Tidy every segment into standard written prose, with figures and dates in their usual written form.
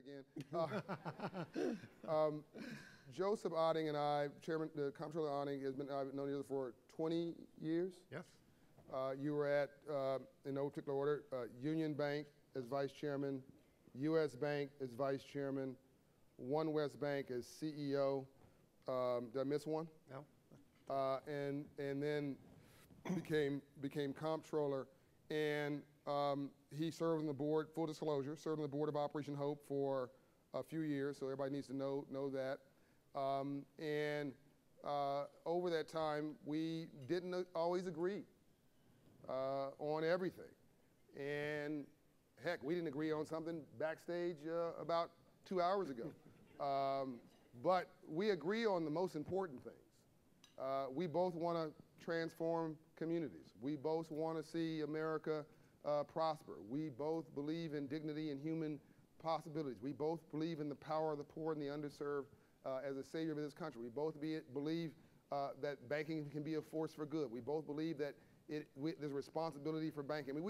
again. Joseph Otting and I, the Comptroller Otting, I've known each other for 20 years. Yes. You were at, in no particular order, Union Bank as Vice Chairman, U.S. Bank as Vice Chairman, One West Bank as CEO. Did I miss one? No. And then became Comptroller. And he served on the board, full disclosure, served on the board of Operation Hope for a few years, so everybody needs to know that. Over that time, we didn't always agree on everything. And heck, we didn't agree on something backstage about 2 hours ago. But we agree on the most important things. We both want to transform communities. We both want to see America prosper. We both believe in dignity and human possibilities. We both believe in the power of the poor and the underserved as a savior of this country. We both believe that banking can be a force for good. We both believe that there's responsibility for banking. I mean,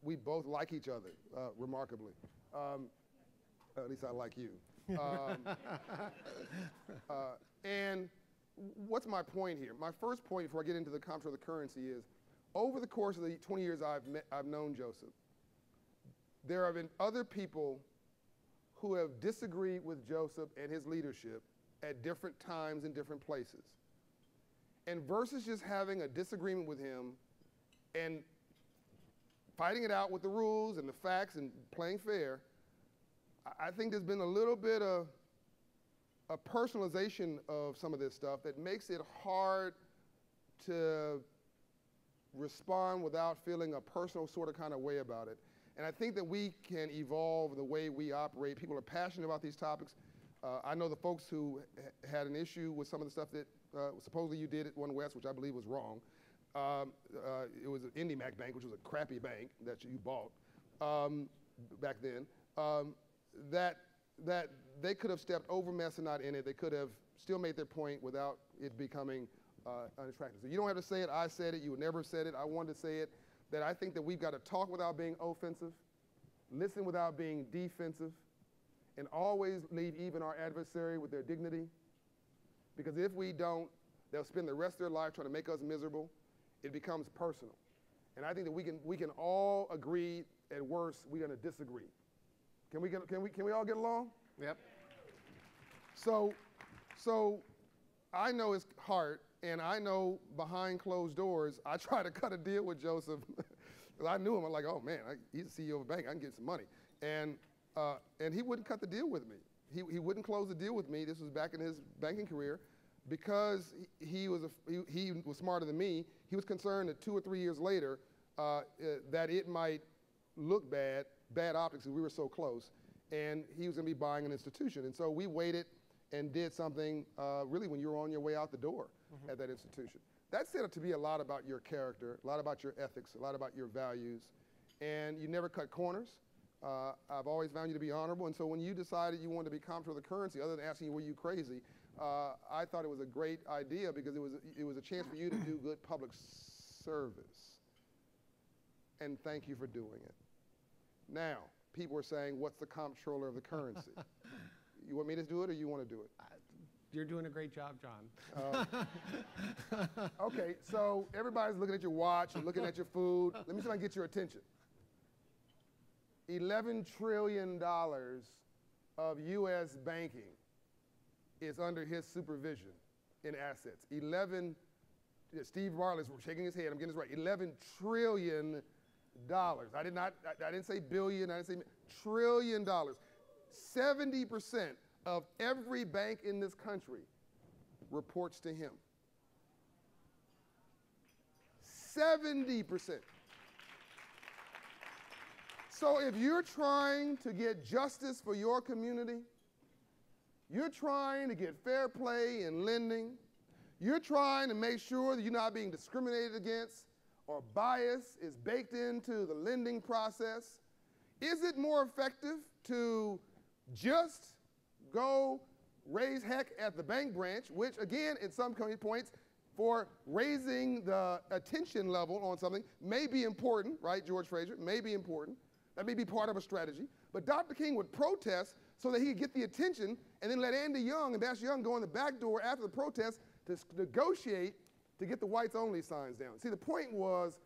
we both like each other, remarkably. At least I like you. And what's my point here? My first point before I get into the comptroller of the currency is, over the course of the 20 years I've known Joseph, there have been other people who have disagreed with Joseph and his leadership at different times in different places. And versus just having a disagreement with him and fighting it out with the rules and the facts and playing fair, I think there's been a little bit of a personalization of some of this stuff that makes it hard to respond without feeling a personal sort of kind of way about it. And I think that we can evolve the way we operate. People are passionate about these topics. I know the folks who had an issue with some of the stuff that supposedly you did at One West, which I believe was wrong. It was an IndyMac Bank, which was a crappy bank that you bought back then. That they could have stepped over mess and not in it. They could have still made their point without it becoming unattractive. So you don't have to say it. I said it. You never have said it. I wanted to say it. That I think that we've got to talk without being offensive, listen without being defensive, and always leave even our adversary with their dignity. Because if we don't, they'll spend the rest of their life trying to make us miserable. It becomes personal. And I think that we can all agree, at worst, we're going to disagree. Can we all get along? Yep. So I know it's hard, and I know behind closed doors, I try to cut a deal with Joseph. Because I knew him. I'm like, oh man, he's the CEO of a bank. I can get some money. And he wouldn't cut the deal with me. He wouldn't close the deal with me. This was back in his banking career. Because he was smarter than me, he was concerned that 2 or 3 years later that it might look bad optics, because we were so close, and he was going to be buying an institution. And so we waited and did something really when you were on your way out the door at that institution. That set up to be a lot about your character, a lot about your ethics, a lot about your values, and you never cut corners. I've always found you to be honorable, and so when you decided you wanted to be comptroller of the currency, other than asking you, were you crazy, I thought it was a great idea because it was a chance for you to do good public service. And thank you for doing it. Now, people are saying, what's the comptroller of the currency? You want me to do it or you want to do it? You're doing a great job, John. Okay, so everybody's looking at your watch and looking at your food. Let me see if I can get your attention. $11 trillion of U.S. banking is under his supervision in assets. Steve Bartlett's shaking his head, I'm getting this right, $11 trillion. I didn't say billion, I didn't say trillion dollars. 70% of every bank in this country reports to him. 70%. So if you're trying to get justice for your community, you're trying to get fair play in lending, you're trying to make sure that you're not being discriminated against or bias is baked into the lending process, is it more effective to just go raise heck at the bank branch, which again, at some points, for raising the attention level on something may be important, right, George Fraser, may be important, That may be part of a strategy. But Dr. King would protest so that he could get the attention and then let Andy Young, Ambassador Young, go in the back door after the protest to negotiate to get the whites only signs down. See, the point was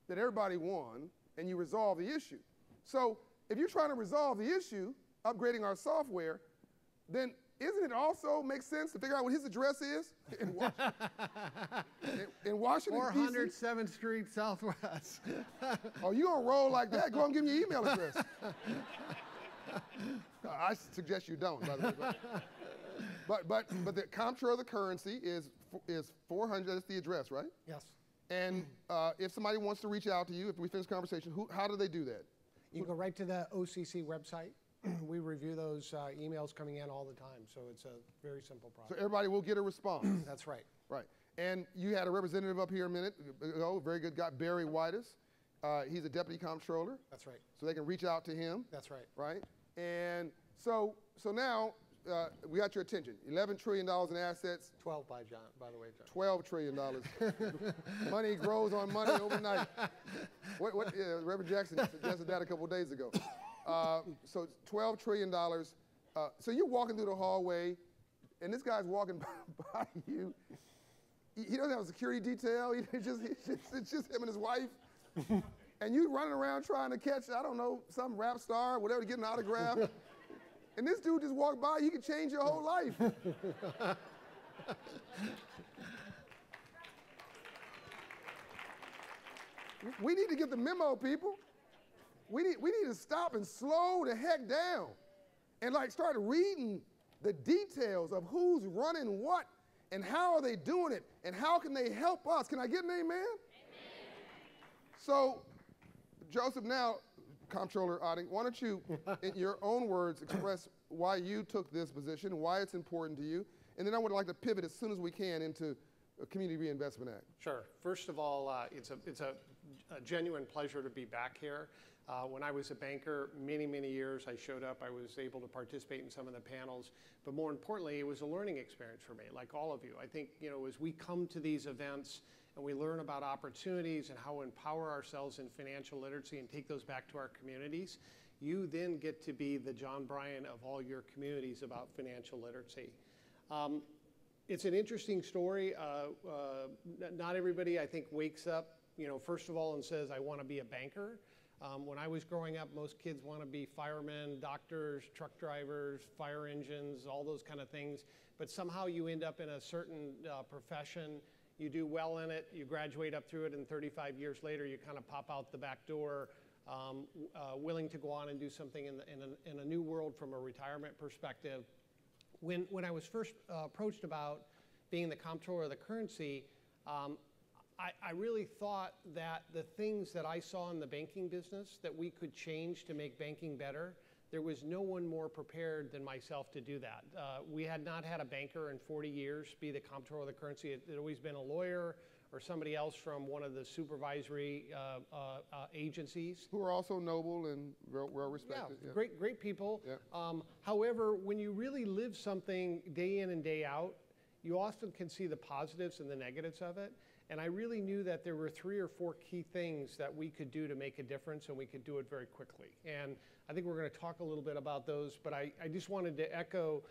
that everybody won and you resolve the issue. So if you're trying to resolve the issue, upgrading our software, then isn't it also make sense to figure out what his address is in Washington, D.C.? 407th Street Southwest. Oh, you gonna roll like that? Go and give me your email address. I suggest you don't, by the way. But the comptroller of the currency is 400. That's the address, right? Yes. And if somebody wants to reach out to you, if we finish the conversation, how do they do that? You go right to the OCC website. We review those emails coming in all the time, so it's a very simple So process. everybody will get a response. That's right. Right. And you had a representative up here a minute ago, very good guy, Barry Whitus. He's a deputy comptroller. That's right. So they can reach out to him. That's right. Right? And so now we got your attention. $11 trillion in assets. 12 by the way, John. $12 trillion. Money grows on money overnight. Reverend Jackson suggested that a couple of days ago. So $12 trillion. So you're walking through the hallway, and this guy's walking by you. He doesn't have a security detail. It's just him and his wife. And you running around trying to catch, I don't know, some rap star or whatever to get an autograph. And this dude just walked by, he could change your whole life. We need to get the memo, people. We need to stop and slow the heck down and like start reading the details of who's running what and how are they doing it and how can they help us. Can I get an amen? Amen. So, Joseph, now, Comptroller Otting, why don't you, in your own words, express why you took this position, why it's important to you, and then I would like to pivot as soon as we can into the Community Reinvestment Act. Sure. First of all, it's a genuine pleasure to be back here. When I was a banker, many years, I showed up. I was able to participate in some of the panels. But more importantly, it was a learning experience for me, like all of you. I think, as we come to these events and we learn about opportunities and how to empower ourselves in financial literacy and take those back to our communities, you then get to be the John Bryan of all your communities about financial literacy. It's an interesting story. Not everybody, I think, wakes up, first of all, and says, I want to be a banker. When I was growing up, most kids want to be firemen, doctors, truck drivers, fire engines, all those kind of things. But somehow you end up in a certain profession, you do well in it, you graduate up through it, and 35 years later, you kind of pop out the back door, willing to go on and do something in a new world from a retirement perspective. When I was first approached about being the comptroller of the currency, I really thought that the things that I saw in the banking business that we could change to make banking better, there was no one more prepared than myself to do that. We had not had a banker in 40 years be the comptroller of the currency. It had always been a lawyer or somebody else from one of the supervisory agencies. Who are also noble and well respected. Yeah, great people. Yeah. However, when you really live something day in and day out, you often can see the positives and the negatives of it. And I really knew that there were 3 or 4 key things that we could do to make a difference, and we could do it very quickly. And I think we're going to talk a little bit about those, but I just wanted to echo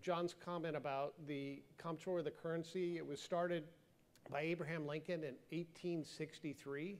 John's comment about the comptroller of the currency. It was started by Abraham Lincoln in 1863.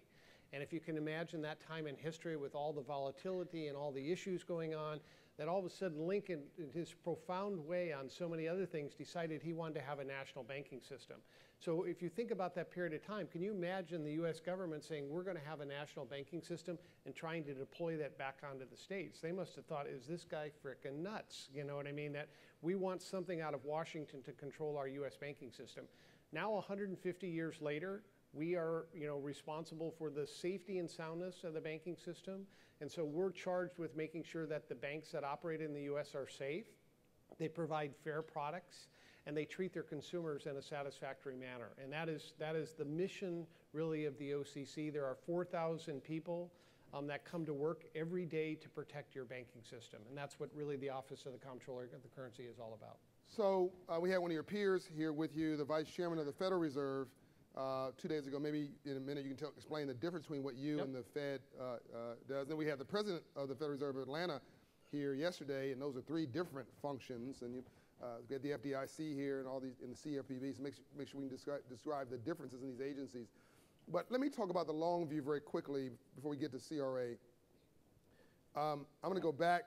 And if you can imagine that time in history with all the volatility and all the issues going on, that all of a sudden Lincoln, in his profound way on so many other things, decided he wanted to have a national banking system. So if you think about that period of time, can you imagine the US government saying, we're going to have a national banking system and trying to deploy that back onto the states? They must have thought, is this guy frickin' nuts? You know what I mean? That we want something out of Washington to control our US banking system. Now, 150 years later, we are responsible for the safety and soundness of the banking system. And so we're charged with making sure that the banks that operate in the US are safe, they provide fair products, and they treat their consumers in a satisfactory manner. And that is the mission, really, of the OCC. There are 4,000 people that come to work every day to protect your banking system. And that's what really the Office of the Comptroller of the Currency is all about. So we had one of your peers here with you, the Vice Chairman of the Federal Reserve, 2 days ago. Maybe in a minute you can explain the difference between what you and the Fed does. Then we had the president of the Federal Reserve of Atlanta here yesterday, and those are 3 different functions. And you get the FDIC here and all these in the CFPB. So make sure we can describe the differences in these agencies. But let me talk about the long view very quickly before we get to CRA. I'm going to go back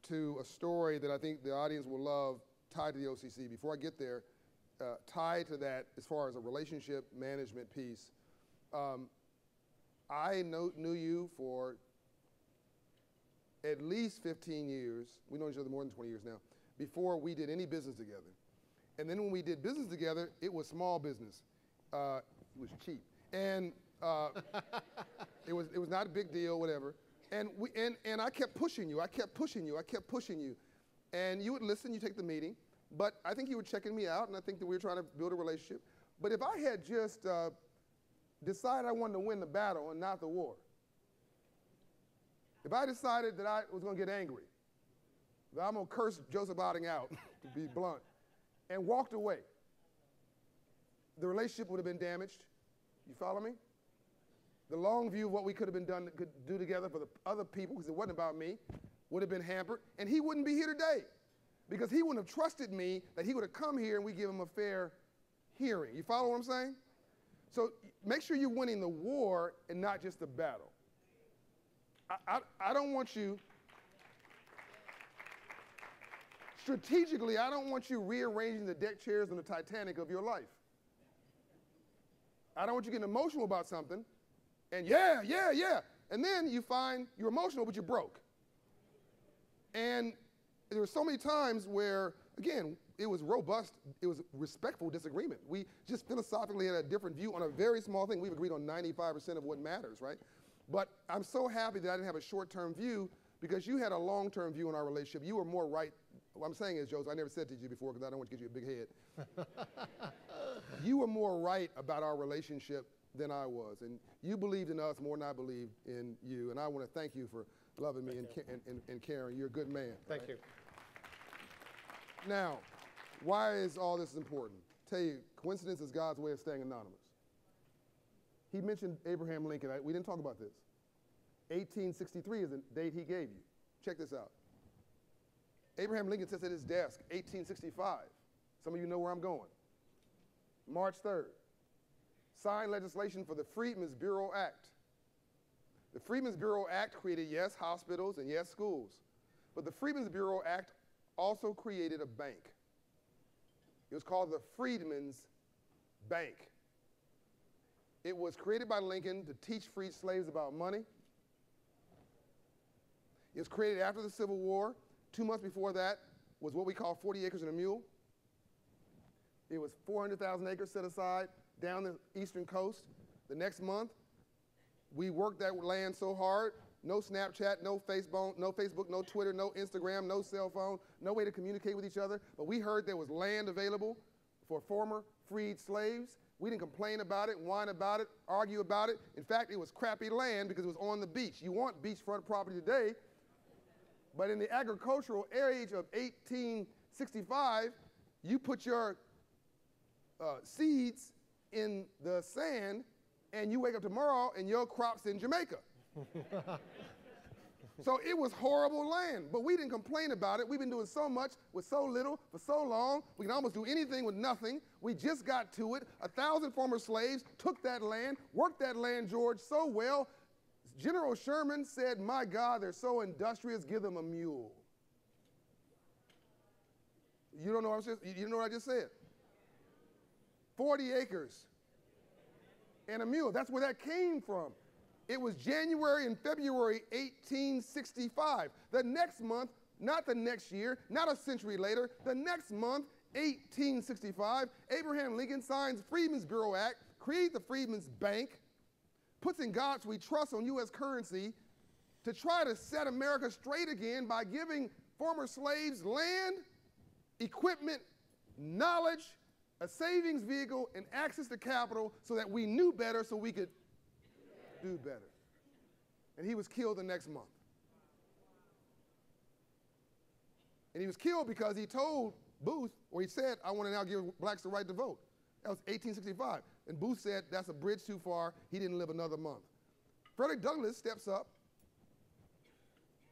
to a story that I think the audience will love tied to the OCC. Before I get there, tied to that as far as a relationship management piece, I knew you for at least 15 years. We know each other more than 20 years now, before we did any business together. And then when we did business together, it was small business. It was cheap. And it was not a big deal, whatever. And I kept pushing you. I kept pushing you. I kept pushing you. And you would listen, you take the meeting. But I think you were checking me out, and I think that we were trying to build a relationship. But if I had just decided I wanted to win the battle and not the war, if I decided that I was going to get angry, that I'm going to curse Joseph Otting out, to be blunt, and walked away, the relationship would have been damaged. You follow me? The long view of what we could do together for the other people, because it wasn't about me, would have been hampered, and he wouldn't be here today, because he wouldn't have trusted me that he would have come here and we give him a fair hearing. You follow what I'm saying? So make sure you're winning the war and not just the battle. I don't want you, strategically, I don't want you rearranging the deck chairs on the Titanic of your life. I don't want you getting emotional about something, and yeah, and then you find you're emotional, but you're broke. And there were so many times where, again, it was robust, it was respectful disagreement. We just philosophically had a different view on a very small thing. We've agreed on 95% of what matters, right? But I'm so happy that I didn't have a short-term view, because you had a long-term view in our relationship. You were more right. What I'm saying is, Joseph, I never said to you before, because I don't want to get you a big head. You were more right about our relationship than I was, and you believed in us more than I believed in you, and I want to thank you for loving me and caring. You're a good man. Thank you. Now, why is all this important? Tell you, coincidence is God's way of staying anonymous. He mentioned Abraham Lincoln. We didn't talk about this. 1863 is the date he gave you. Check this out. Abraham Lincoln sits at his desk, 1865. Some of you know where I'm going. March 3rd. Signed legislation for the Freedmen's Bureau Act. The Freedmen's Bureau Act created, yes, hospitals and yes, schools. But the Freedmen's Bureau Act also created a bank. It was called the Freedmen's Bank. It was created by Lincoln to teach freed slaves about money. It was created after the Civil War. 2 months before that was what we call 40 acres and a mule. It was 400,000 acres set aside down the eastern coast. The next month, we worked that land so hard, no Snapchat, no Facebook, no Twitter, no Instagram, no cell phone, no way to communicate with each other. But we heard there was land available for former freed slaves. We didn't complain about it, whine about it, argue about it. In fact, it was crappy land because it was on the beach. You want beachfront property today, but in the agricultural age of 1865, you put your seeds in the sand, and you wake up tomorrow and your crop's in Jamaica. So it was horrible land, but we didn't complain about it. We've been doing so much with so little for so long. We can almost do anything with nothing. We just got to it. 1,000 former slaves took that land, worked that land, George, so well. General Sherman said, my God, they're so industrious, give them a mule. You don't know what I just said? 40 acres and a mule. That's where that came from. It was January and February 1865. The next month, not the next year, not a century later, the next month, 1865, Abraham Lincoln signs Freedmen's Bureau Act, creates the Freedmen's Bank, puts in God's we trust on U.S. currency to try to set America straight again by giving former slaves land, equipment, knowledge, a savings vehicle, and access to capital so that we knew better so we could do better. And he was killed the next month. And he was killed because he told Booth, or he said, I want to now give blacks the right to vote. That was 1865. And Booth said, that's a bridge too far. He didn't live another month. Frederick Douglass steps up,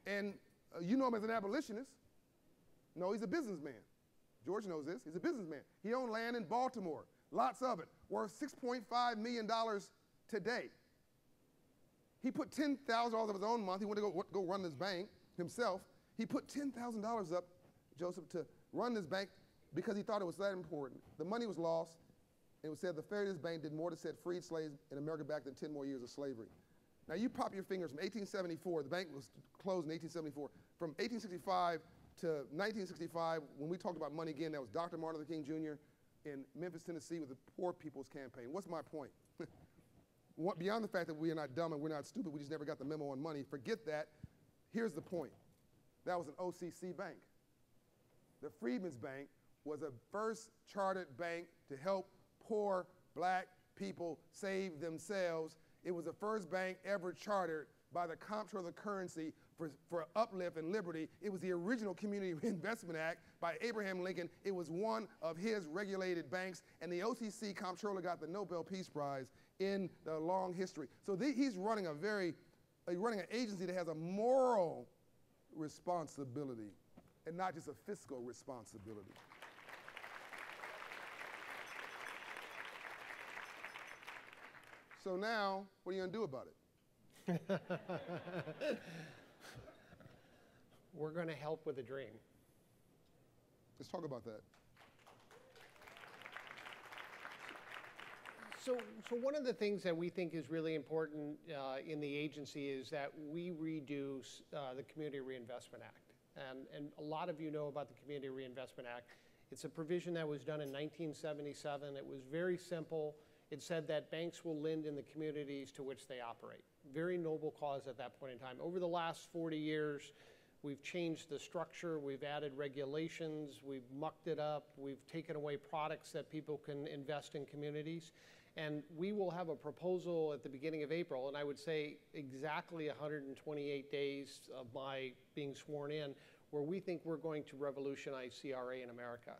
and you know him as an abolitionist. No, he's a businessman. George knows this. He's a businessman. He owned land in Baltimore, lots of it, worth $6.5 million today. He put $10,000 of his own money. He wanted to go run this bank himself. He put $10,000 up, Joseph, to run this bank because he thought it was that important. The money was lost. And it was said the failure of this bank did more to set freed slaves in America back than 10 more years of slavery. Now you pop your fingers from 1874, the bank was closed in 1874. From 1865 to 1965, when we talked about money again, that was Dr. Martin Luther King Jr. in Memphis, Tennessee with the Poor People's Campaign. What's my point? Beyond the fact that we are not dumb and we're not stupid, we just never got the memo on money, forget that. Here's the point. That was an OCC bank. The Freedmen's Bank was a first chartered bank to help poor black people save themselves. It was the first bank ever chartered by the Comptroller of the Currency for uplift and liberty. It was the original Community Reinvestment Act by Abraham Lincoln. It was one of his regulated banks, and the OCC Comptroller got the Nobel Peace Prize in the long history. So he's running an agency that has a moral responsibility and not just a fiscal responsibility. So now, what are you going to do about it? We're going to help with a dream. Let's talk about that. So one of the things that we think is really important in the agency is that we reduce the Community Reinvestment Act. And a lot of you know about the Community Reinvestment Act. It's a provision that was done in 1977. It was very simple. It said that banks will lend in the communities to which they operate. Very noble cause at that point in time. Over the last 40 years, we've changed the structure, we've added regulations, we've mucked it up, we've taken away products that people can invest in communities. And we will have a proposal at the beginning of April, and I would say exactly 128 days of my being sworn in, where we think we're going to revolutionize CRA in America.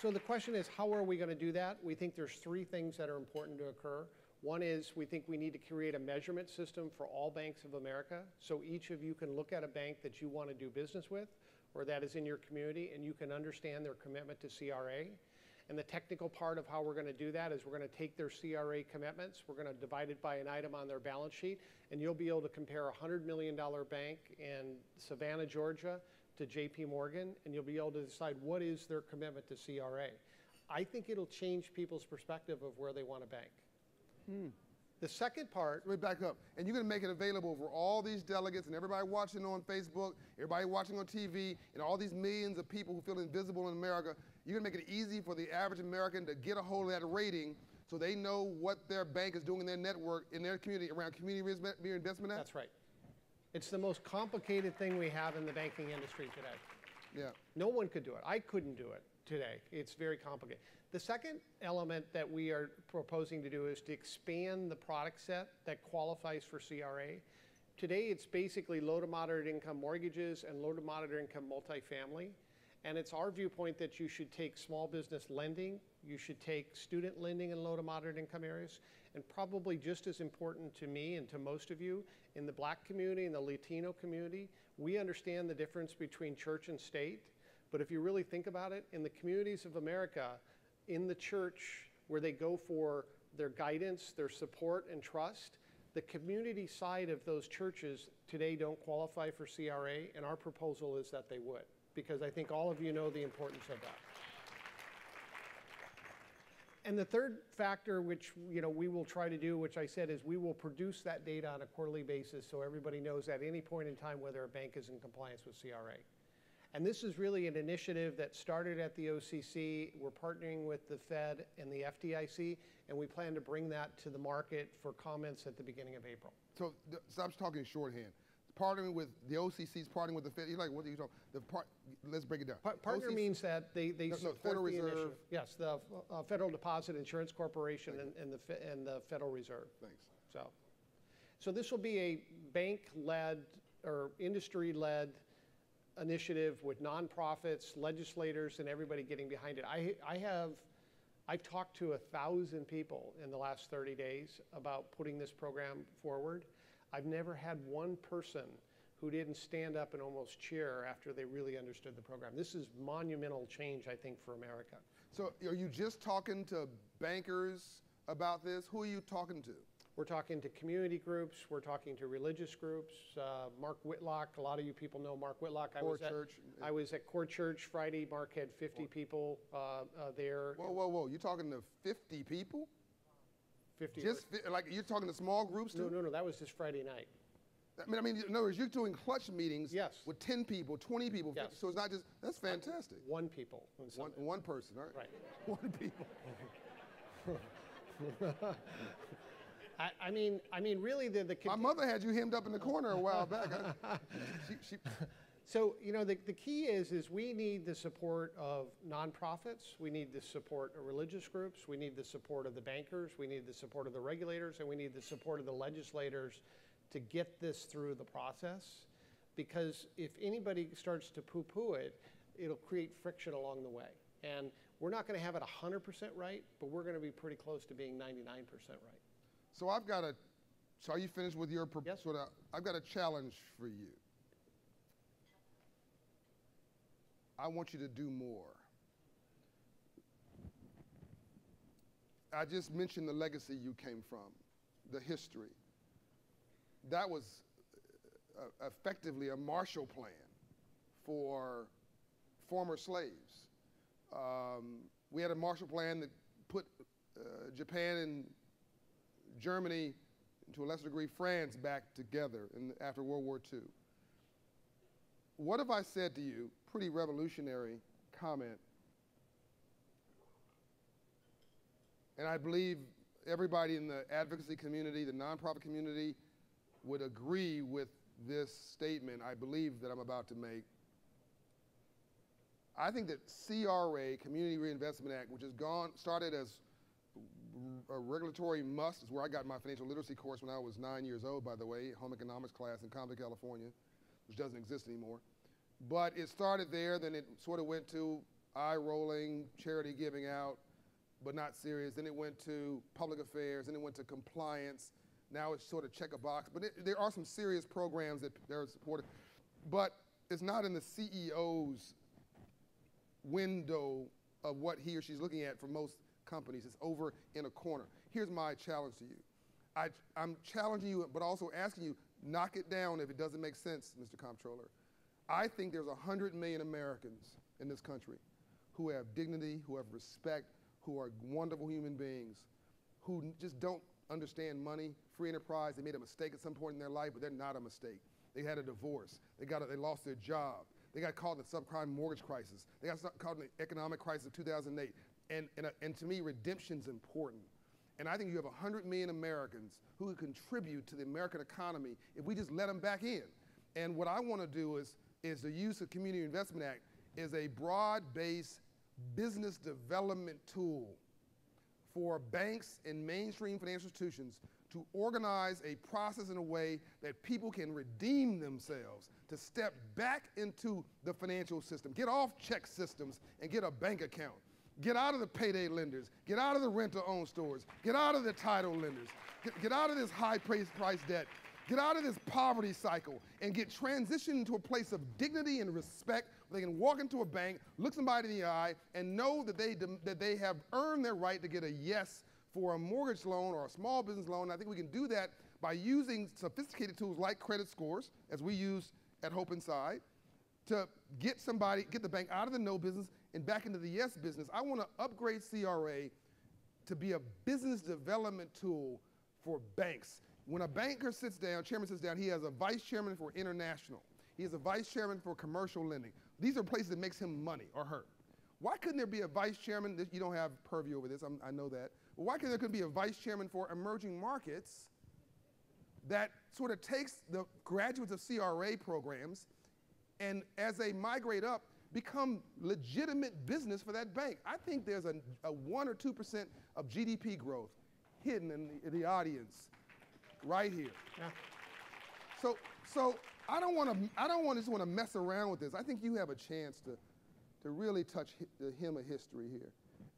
So the question is, how are we going to do that? We think there's three things that are important to occur. One is we think we need to create a measurement system for all banks of America, so each of you can look at a bank that you want to do business with or that is in your community, and you can understand their commitment to CRA. And the technical part of how we're going to do that is we're going to take their CRA commitments, we're going to divide it by an item on their balance sheet, and you'll be able to compare a $100 million bank in Savannah, Georgia to JP Morgan, and you'll be able to decide what is their commitment to CRA. I think it'll change people's perspective of where they want to bank. The second part. Let me back up. And you're going to make it available for all these delegates and everybody watching on Facebook, everybody watching on TV, and all these millions of people who feel invisible in America. You're going to make it easy for the average American to get a hold of that rating so they know what their bank is doing in their network, in their community, around Community Reinvestment Act? That's right. It's the most complicated thing we have in the banking industry today. Yeah. No one could do it. I couldn't do it today. It's very complicated. The second element that we are proposing to do is to expand the product set that qualifies for CRA. Today, it's basically low to moderate income mortgages and low to moderate income multifamily. And it's our viewpoint that you should take small business lending, you should take student lending in low to moderate income areas, and probably just as important to me and to most of you, in the black community and the Latino community, we understand the difference between church and state. But if you really think about it, in the communities of America, in the church where they go for their guidance, their support and trust, the community side of those churches today don't qualify for CRA, and our proposal is that they would, because I think all of you know the importance of that. And the third factor, which we will try to do, which I said, is we will produce that data on a quarterly basis so everybody knows at any point in time whether a bank is in compliance with CRA. And this is really an initiative that started at the OCC. We're partnering with the Fed and the FDIC, and we plan to bring that to the market for comments at the beginning of April. So I'm talking shorthand. Partnering with the OCC's partnering with the Fed. You're like, what are you talking? Let's break it down. Partner means that they support Federal the Reserve. initiative. Yes, the Federal Deposit Insurance Corporation and the Federal Reserve. Thanks. So this will be a bank-led or industry-led initiative with nonprofits, legislators, and everybody getting behind it. I've talked to 1,000 people in the last 30 days about putting this program forward. I've never had one person who didn't stand up and almost cheer after they really understood the program. This is monumental change, I think, for America. So are you just talking to bankers about this? Who are you talking to? We're talking to community groups. We're talking to religious groups. Mark Whitlock, a lot of you people know Mark Whitlock. I was at Core Church Friday. Mark had 50 people there. Whoa. You're talking to 50 people? 50. Like you're talking to small groups too? No, that was just Friday night. I mean, in other words, you're doing clutch meetings Yes. with 10 people, 20 people, 50, Yes. so it's not just, that's fantastic. One people. One person, all right? Right. One people. I mean, really, My mother had you hemmed up in the corner a while back. So, you know, the key is we need the support of nonprofits, we need the support of religious groups, we need the support of the bankers, we need the support of the regulators, and we need the support of the legislators to get this through the process. Because if anybody starts to poo-poo it, it'll create friction along the way. And we're not going to have it 100% right, but we're going to be pretty close to being 99% right. So so are you finished with your, Yes. I've got a challenge for you. I want you to do more. I just mentioned the legacy you came from, the history. That was effectively a Marshall Plan for former slaves. We had a Marshall Plan that put Japan and Germany, and to a lesser degree France, back together after World War II. What if I said to you, pretty revolutionary comment, and I believe everybody in the advocacy community, the nonprofit community, would agree with this statement I believe that I'm about to make. I think that CRA, Community Reinvestment Act, which has started as a regulatory must, is where I got my financial literacy course when I was 9 years old, by the way, home economics class in Compton, California, which doesn't exist anymore. But it started there, then it sort of went to eye-rolling, charity giving out, but not serious. Then it went to public affairs, then it went to compliance. Now it's sort of check a box, but there are some serious programs that are supported. But it's not in the CEO's window of what he or she's looking at for most companies. It's over in a corner. Here's my challenge to you. I'm challenging you, but also asking you, knock it down if it doesn't make sense, Mr. Comptroller. I think there's 100 million Americans in this country who have dignity, who have respect, who are wonderful human beings, who just don't understand money, free enterprise. They made a mistake at some point in their life, but they're not a mistake. They had a divorce. They lost their job. They got caught in the subprime mortgage crisis. They got caught in the economic crisis of 2008. And to me, redemption's important. And I think you have 100 million Americans who would contribute to the American economy if we just let them back in. And what I want to do is the use of Community Reinvestment Act is a broad-based business development tool for banks and mainstream financial institutions to organize a process in a way that people can redeem themselves, to step back into the financial system, get off check systems and get a bank account. Get out of the payday lenders, get out of the rent-to-own stores, get out of the title lenders, get out of this high price debt, get out of this poverty cycle, and get transitioned into a place of dignity and respect where they can walk into a bank, look somebody in the eye, and know that they have earned their right to get a yes for a mortgage loan or a small business loan. I think we can do that by using sophisticated tools like credit scores, as we use at Hope Inside, to get the bank out of the no business and back into the yes business. I want to upgrade CRA to be a business development tool for banks. When a banker sits down, chairman sits down, he has a vice chairman for international. He has a vice chairman for commercial lending. These are places that makes him money or her. Why couldn't there be a vice chairman? You don't have purview over this, I know that. But why couldn't there be a vice chairman for emerging markets that sort of takes the graduates of CRA programs and as they migrate up, become legitimate business for that bank? I think there's a 1 or 2% of GDP growth hidden in the audience right here. Yeah. So I don't just want to mess around with this. I think you have a chance to really touch the hem of history here.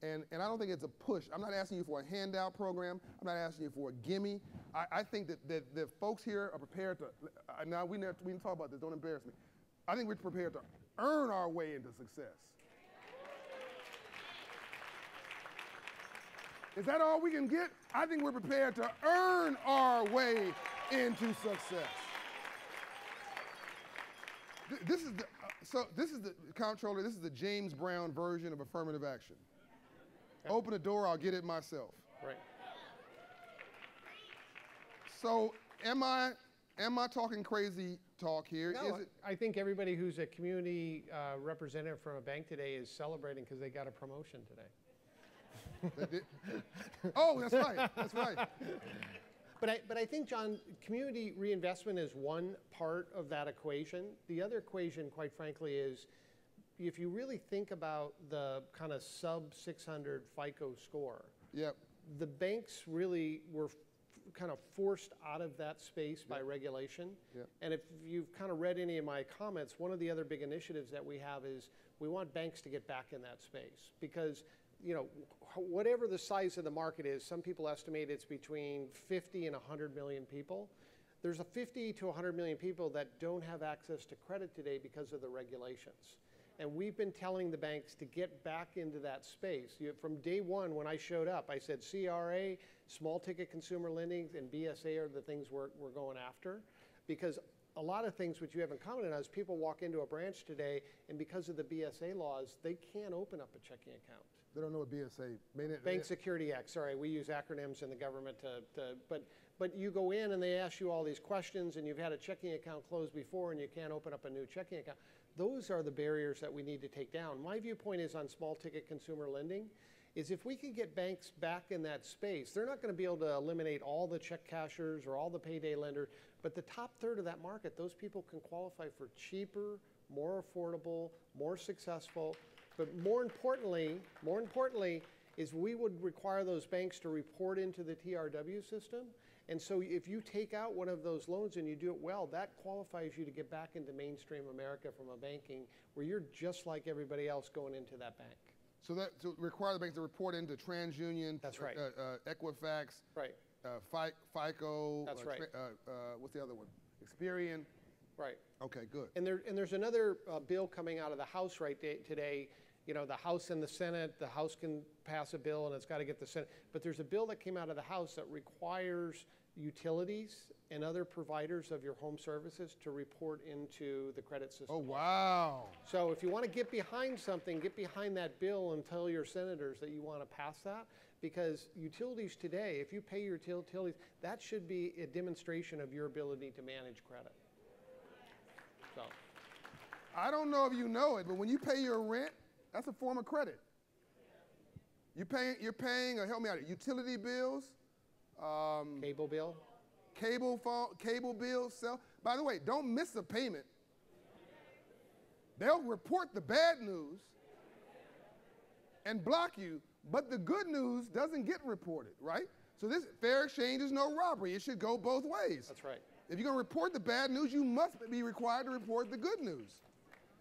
And I don't think it's a push. I'm not asking you for a handout program. I'm not asking you for a gimme. I think that the folks here are prepared to, now we didn't talk about this, don't embarrass me. I think we're prepared to earn our way into success. Is that all we can get? I think we're prepared to earn our way into success. This is the comptroller, this is the James Brown version of affirmative action. Okay. Open the door, I'll get it myself. Right. So am I talking crazy talk here? No, I think everybody who's a community representative from a bank today is celebrating because they got a promotion today. Oh, that's right. That's right. But I think, John, community reinvestment is one part of that equation. The other equation, quite frankly, is if you really think about the kind of sub 600 FICO score, yep. The banks really were kind of forced out of that space by regulation. Yep. And if you've kind of read any of my comments, one of the other big initiatives that we have is we want banks to get back in that space because, you know, whatever the size of the market is, some people estimate it's between 50 and 100 million people. There's a 50 to 100 million people that don't have access to credit today because of the regulations. And we've been telling the banks to get back into that space. From day one, when I showed up, I said CRA, small ticket consumer lending, and BSA are the things we're going after. Because a lot of things which you haven't commented on is people walk into a branch today, and because of the BSA laws, they can't open up a checking account. They don't know what BSA. Bank Security Act, sorry, we use acronyms in the government but you go in and they ask you all these questions and you've had a checking account closed before and you can't open up a new checking account. Those are the barriers that we need to take down. My viewpoint is on small ticket consumer lending is if we can get banks back in that space, they're not going to be able to eliminate all the check cashers or all the payday lenders, but the top third of that market, those people can qualify for cheaper, more affordable, more successful. But more importantly is we would require those banks to report into the TRW system. And so if you take out one of those loans and you do it well, that qualifies you to get back into mainstream America from a banking where you're just like everybody else going into that bank. So that to require the banks to report into TransUnion, that's right. Equifax, right. FICO, that's right. What's the other one? Experian. Right. Okay, good. And there's another bill coming out of the House today. You know, the House and the Senate, the House can pass a bill and it's got to get the Senate. But there's a bill that came out of the House that requires utilities and other providers of your home services to report into the credit system. Oh, wow. So if you want to get behind something, get behind that bill and tell your senators that you want to pass that. Because utilities today, if you pay your utilities, that should be a demonstration of your ability to manage credit. So. I don't know if you know it, but when you pay your rent, that's a form of credit. You're paying, help me out, utility bills. Cable bill. Cable bills. By the way, don't miss a payment. They'll report the bad news and block you, but the good news doesn't get reported, right? So this fair exchange is no robbery. It should go both ways. That's right. If you're going to report the bad news, you must be required to report the good news.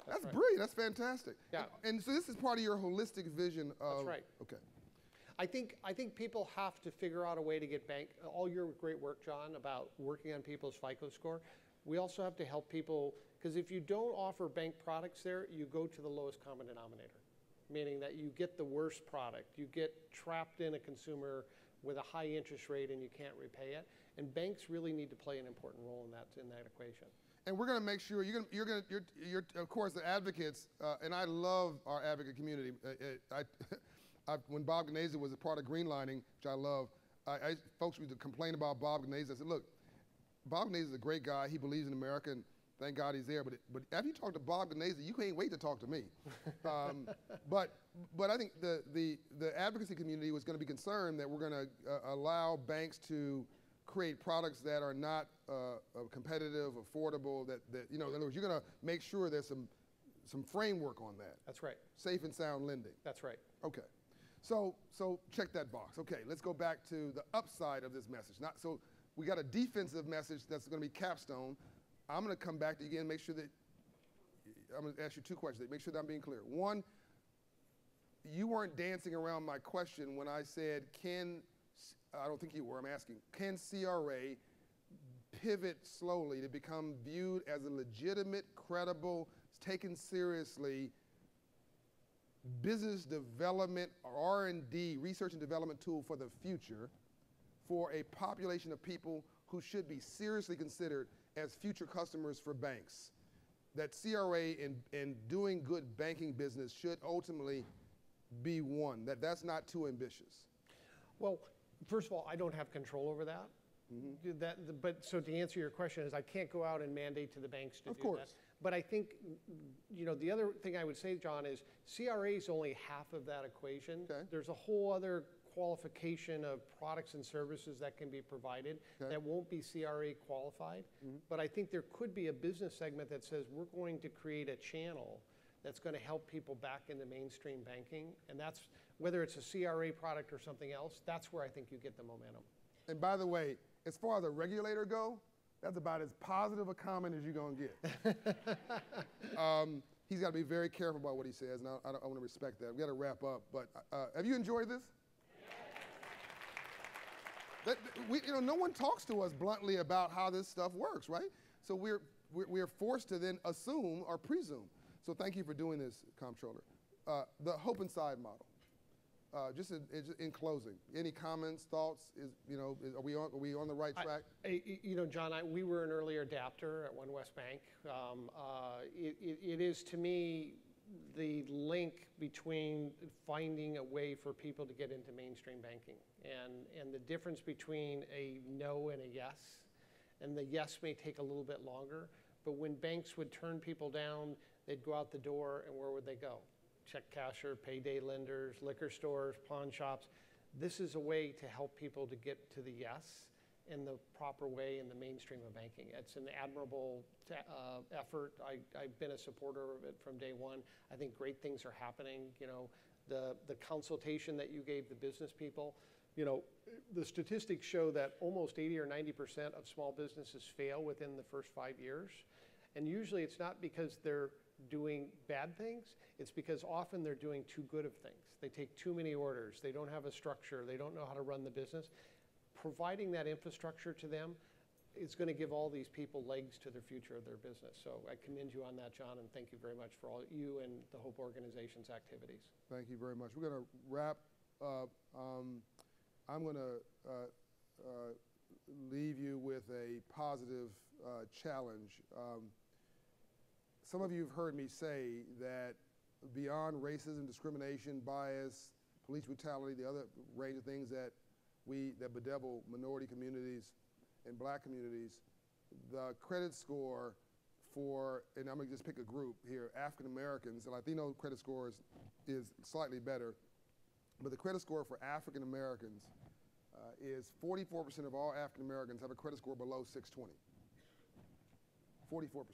That's right. brilliant. That's fantastic. Yeah. And so this is part of your holistic vision of. That's right. Okay. I think people have to figure out a way to get all your great work, John, about working on people's FICO score. We also have to help people, because if you don't offer bank products there, you go to the lowest common denominator, meaning that you get the worst product. You get trapped in a consumer with a high interest rate and you can't repay it. And banks really need to play an important role in that equation. And we're going to make sure you're of course the advocates, and I love our advocate community. When Bob Gneza was a part of Greenlining, which I love, folks would complain about Bob Gneza. I said, look, Bob Gneza is a great guy. He believes in America, and thank God he's there. But after you talk to Bob Gneza, you can't wait to talk to me. But I think the advocacy community was going to be concerned that we're going to allow banks to create products that are not competitive, affordable, that in other words, you're going to make sure there's some framework on that. That's right. Safe and sound lending. That's right. Okay. So check that box. Okay, let's go back to the upside of this message. So we got a defensive message that's going to be capstone. I'm going to come back to you again and make sure that, I'm going to ask you two questions, make sure that I'm being clear. One, you weren't dancing around my question when I said, I don't think you were, I'm asking, can CRA pivot slowly to become viewed as a legitimate, credible, taken seriously business development, R&D, research and development tool for the future for a population of people who should be seriously considered as future customers for banks? That CRA in doing good banking business should ultimately be one, that's not too ambitious. Well, first of all, I don't have control over that. But so to answer your question is I can't go out and mandate to the banks to do that. But I think, the other thing I would say, John, is CRA is only half of that equation. Okay. There's a whole other qualification of products and services that can be provided that won't be CRA qualified. But I think there could be a business segment that says we're going to create a channel that's going to help people back into mainstream banking. And that's, whether it's a CRA product or something else, that's where I think you get the momentum. And by the way, as far as a regulator go, that's about as positive a comment as you're going to get. He's got to be very careful about what he says, and I want to respect that. We've got to wrap up, but have you enjoyed this? No one talks to us bluntly about how this stuff works, right? So we're forced to then assume or presume. So thank you for doing this, Comptroller. The Hope Inside model. Just in closing, any comments, thoughts? Are we on the right track? John, we were an early adapter at One West Bank. It is to me the link between finding a way for people to get into mainstream banking, and the difference between a no and a yes, and the yes may take a little bit longer, but when banks would turn people down, they'd go out the door, and where would they go? Check casher, payday lenders, liquor stores, pawn shops. This is a way to help people to get to the yes in the proper way in the mainstream of banking. It's an admirable effort. I've been a supporter of it from day one. I think great things are happening. The consultation that you gave the business people, the statistics show that almost 80 or 90% of small businesses fail within the first 5 years. And usually it's not because they're doing bad things, it's because often they're doing too good of things. They take too many orders, they don't have a structure, they don't know how to run the business. Providing that infrastructure to them is going to give all these people legs to the future of their business. So I commend you on that, John, and thank you very much for all you and the Hope Organization's activities. Thank you very much. We're going to wrap up. I'm going to leave you with a positive challenge. Some of you have heard me say that beyond racism, discrimination, bias, police brutality, the other range of things that bedevil minority communities and black communities, the credit score for, and I'm going to just pick a group here, African Americans, and Latino credit score is slightly better, but the credit score for African Americans is 44% of all African Americans have a credit score below 620. 44%.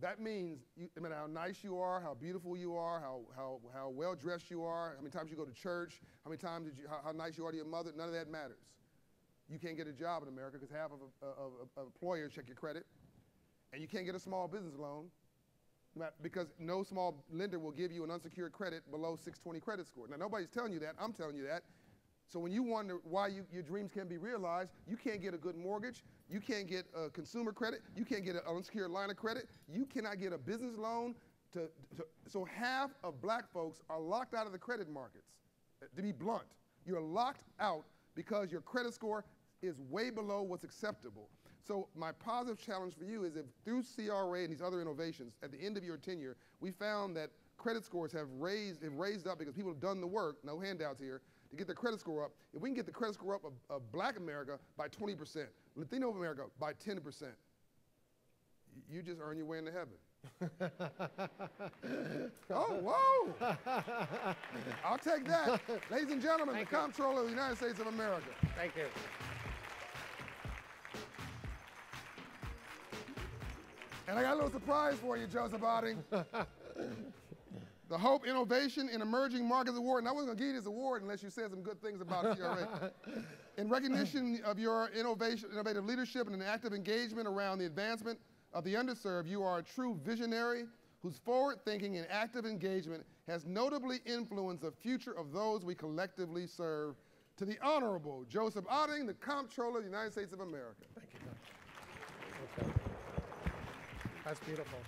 That means, no matter how nice you are, how beautiful you are, how well dressed you are, how many times you go to church, how many times how nice you are to your mother, none of that matters. You can't get a job in America because half of employers check your credit, and you can't get a small business loan because no small lender will give you an unsecured credit below 620 credit score. Now, nobody's telling you that. I'm telling you that. So when you wonder why your dreams can't be realized, you can't get a good mortgage, you can't get a consumer credit, you can't get an unsecured line of credit, you cannot get a business loan. So half of black folks are locked out of the credit markets. To be blunt, you're locked out because your credit score is way below what's acceptable. So my positive challenge for you is if through CRA and these other innovations, at the end of your tenure, we found that credit scores have raised up because people have done the work, no handouts here, to get their credit score up. If we can get the credit score up of black America by 20%, Latino America by 10%, you just earn your way into heaven. Oh, whoa! I'll take that. Ladies and gentlemen, the Comptroller of the United States of America. Thank you. And I got a little surprise for you, Joseph Otting. The Hope Innovation in Emerging Markets Award, and I wasn't going to give you this award unless you said some good things about CRA. In recognition of your innovative leadership and an active engagement around the advancement of the underserved, you are a true visionary whose forward thinking and active engagement has notably influenced the future of those we collectively serve. To the Honorable Joseph Otting, the Comptroller of the United States of America. Thank you, Doug. Okay. That's beautiful.